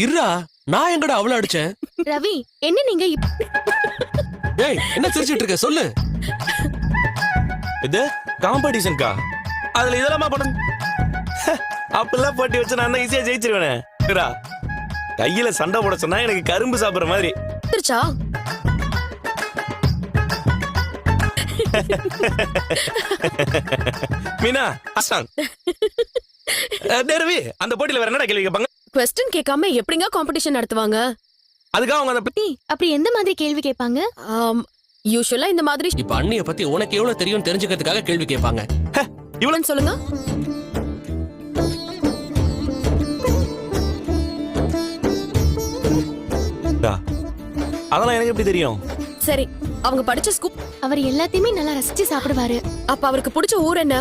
இருடா, நான் எங்கடா அவள அடிச்சேன்? ரவி, என்ன நீங்க ஏய், என்ன சிரிச்சிட்டு இருக்க சொல்லு. இது காம்படிஷன்கா, அதுல இதெல்லாமா படம்? அப்பெல்லாம் போட்டி வச்சு நான் ஈஸியா ஜெயிச்சிருவேனே. கையில சண்டை போட சொன்னா எனக்கு கரும்பு சாப்பிடுற மாதிரி. திருச்சா? மீனா அசாங் ரவி, அந்த போட்டியில வேற என்னடா கேள்வி கேட்பாங்க? क्वेश्चन கேட்காம எப்படிங்க காம்படிஷன் நடத்துவாங்க? அதுக்காக அவங்க அந்த பத்தி அப்படி எந்த மாதிரி கேள்வி கேட்பாங்க? யூசுவலா இந்த மாதிரி இப்ப அண்ணிய பத்தி உனக்கு எவ்வளவு தெரியும் தெரிஞ்சுக்கிறதுக்காக கேள்வி கேட்பாங்க. இவ்வளவு சொல்லுங்க. அதெல்லாம் எனக்கு எப்படி தெரியும்? சரி, அவங்க படிச்ச ஸ்கூல் அவர் எல்லாத்தையுமே நல்லா ரசிச்சு சாப்பிடுவாரு. அப்ப அவருக்கு பிடிச்ச ஊர் என்ன?